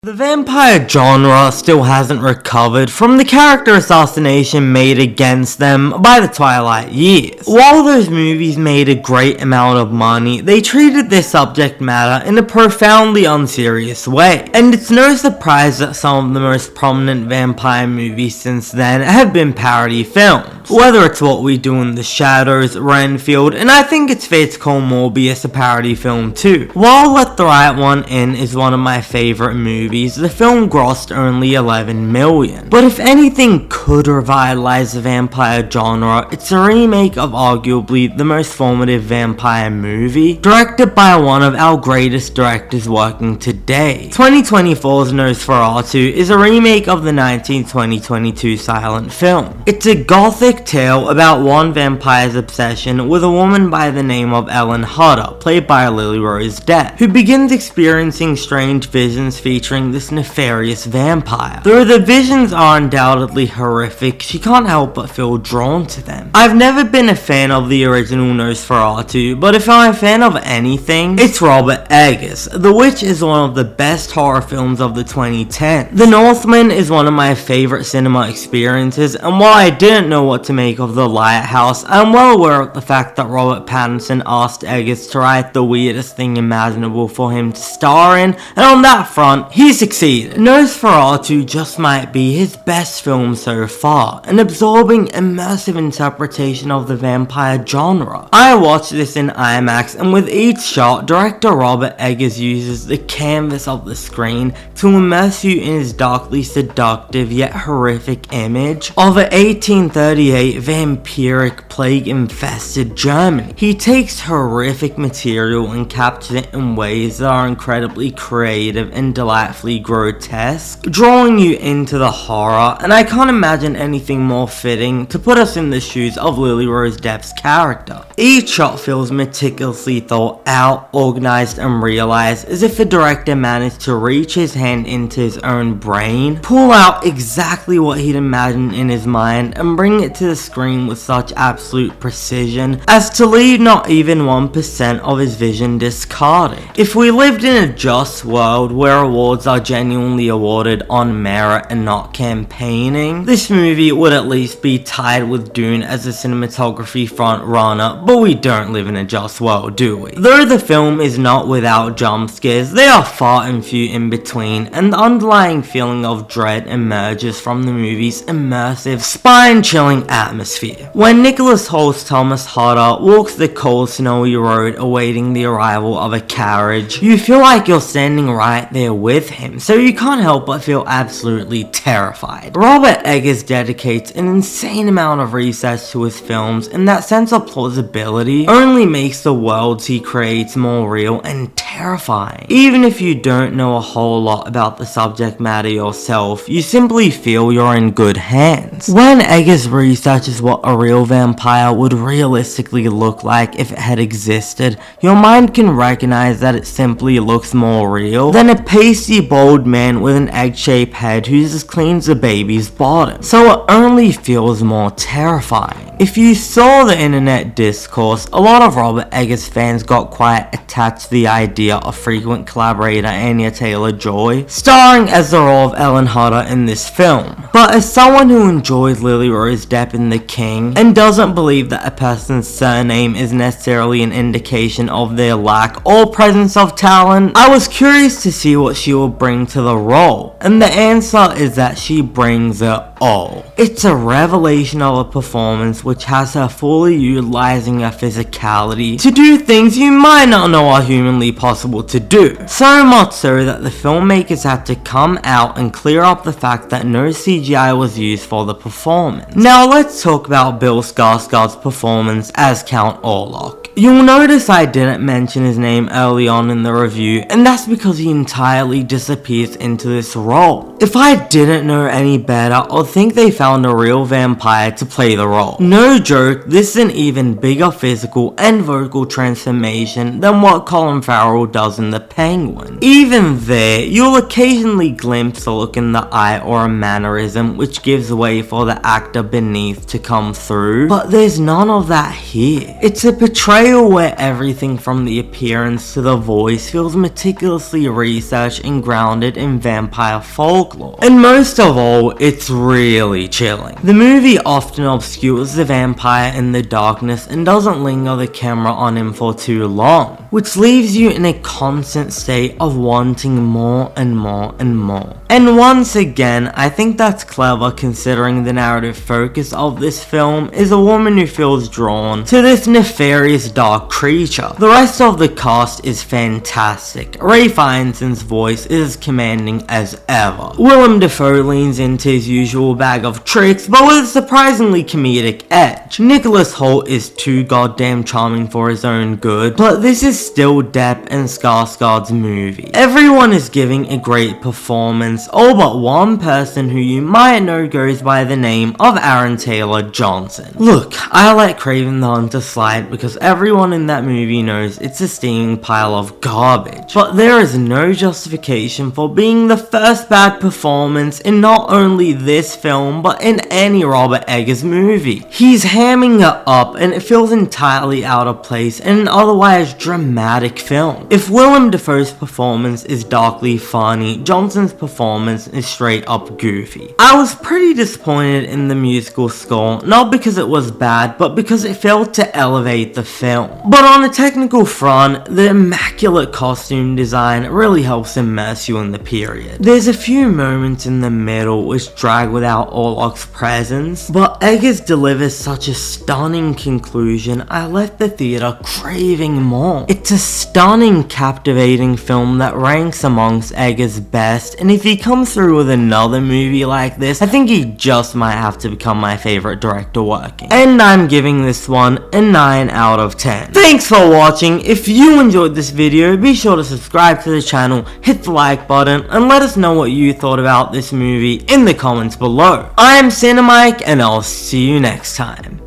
The vampire genre still hasn't recovered from the character assassination made against them by the Twilight years. While those movies made a great amount of money, they treated their subject matter in a profoundly unserious way. And it's no surprise that some of the most prominent vampire movies since then have been parody films. Whether it's What We Do in the Shadows, Renfield, and I think it's fair to call Morbius a parody film too. While Let the Right One In is one of my favorite movies, the film grossed only 11 million. But if anything could revitalize the vampire genre, it's a remake of arguably the most formative vampire movie, directed by one of our greatest directors working today. 2024's Nosferatu is a remake of the 2022 silent film. It's a gothic tale about one vampire's obsession with a woman by the name of Ellen Hutter, played by Lily-Rose Depp, who begins experiencing strange visions featuring this nefarious vampire. Though the visions are undoubtedly horrific, she can't help but feel drawn to them. I've never been a fan of the original Nosferatu, but if I'm a fan of anything, it's Robert Eggers. The Witch is one of the best horror films of the 2010s. The Northman is one of my favorite cinema experiences, and while I didn't know what to make of The Lighthouse, I'm well aware of the fact that Robert Pattinson asked Eggers to write the weirdest thing imaginable for him to star in, and on that front, he succeeded. Nosferatu just might be his best film so far, an absorbing, immersive interpretation of the vampire genre. I watched this in IMAX, and with each shot, director Robert Eggers uses the canvas of the screen to immerse you in his darkly seductive yet horrific image of a 1838 vampiric plague-infested Germany. He takes horrific material and captures it in ways that are incredibly creative and delightfully grotesque, drawing you into the horror, and I can't imagine anything more fitting to put us in the shoes of Lily-Rose Depp's character. Each shot feels meticulously thought out, organized, and realized, as if the director managed to reach his hand into his own brain, pull out exactly what he'd imagined in his mind, and bring it to the screen with such absolute precision as to leave not even 1% of his vision discarded. If we lived in a just world where awards are genuinely awarded on merit and not campaigning, this movie would at least be tied with Dune as a cinematography front runner, but we don't live in a just world, do we? Though the film is not without jump scares, they are far and few in between, and the underlying feeling of dread emerges from the movie's immersive, spine-chilling atmosphere. When Nicholas Holt's Thomas Hutter walks the cold, snowy road awaiting the arrival of a carriage, you feel like you're standing right there with him, so you can't help but feel absolutely terrified. Robert Eggers dedicates an insane amount of research to his films, and that sense of plausibility only makes the worlds he creates more real and terrifying. Even if you don't know a whole lot about the subject matter yourself, you simply feel you're in good hands. When Eggers researches what a real vampire would realistically look like if it had existed, your mind can recognize that it simply looks more real than a pasty bald man with an egg-shaped head who's as clean as a baby's bottom, so it only feels more terrifying. If you saw the internet discourse, a lot of Robert Eggers fans got quite attached to the idea of frequent collaborator Anya Taylor-Joy starring as the role of Ellen Hutter in this film. But as someone who enjoys Lily-Rose Depp in The King, and doesn't believe that a person's surname is necessarily an indication of their lack or presence of talent, I was curious to see what she will bring to the role, and the answer is that she brings it all. It's a revelation of a performance which has her fully utilizing her physicality to do things you might not know are humanly possible to do. So much so that the filmmakers had to come out and clear up the fact that no CGI was used for the performance. Now let's talk about Bill Skarsgard's performance as Count Orlok. You'll notice I didn't mention his name early on in the review, and that's because he entirely disappears into this role. If I didn't know any better, I'd think they found a real vampire to play the role. No joke, this is an even bigger physical and vocal transformation than what Colin Farrell does in The Penguin. Even there, you'll occasionally glimpse a look in the eye or a mannerism which gives way for the actor beneath to come through, but there's none of that here. It's a portrayal portrayal where everything from the appearance to the voice feels meticulously researched and grounded in vampire folklore. And most of all, it's really chilling. The movie often obscures the vampire in the darkness and doesn't linger the camera on him for too long, which leaves you in a constant state of wanting more and more and more. And once again, I think that's clever considering the narrative focus of this film is a woman who feels drawn to this nefarious dark creature. The rest of the cast is fantastic. Ralph Fiennes's voice is as commanding as ever. Willem Dafoe leans into his usual bag of tricks, but with a surprisingly comedic edge. Nicholas Hoult is too goddamn charming for his own good, but this is still Depp and Skarsgard's movie. Everyone is giving a great performance, all but one person who you might know goes by the name of Aaron Taylor Johnson. Look, I let Kraven the Hunter slide because everyone in that movie knows it's a steaming pile of garbage, but there is no justification for being the first bad performance in not only this film but in any Robert Eggers movie. He's hamming it up and it feels entirely out of place in an otherwise dramatic film. If Willem Dafoe's performance is darkly funny, Johnson's performance is straight up goofy. I was pretty disappointed in the musical score, not because it was bad, but because it failed to elevate the film. But on a technical front, the immaculate costume design really helps immerse you in the period. There's a few moments in the middle which drag without Orlok's presence, but Eggers delivers such a stunning conclusion, I left the theater craving more. It's a stunning, captivating film that ranks amongst Eggers' best, and if he comes through with another movie like this, I think he just might have to become my favorite director working. And I'm giving this one a 9 out of 10. Thanks for watching. If you enjoyed this video, be sure to subscribe to the channel, hit the like button, and let us know what you thought about this movie in the comments below. I am Cinemike, and I'll see you next time.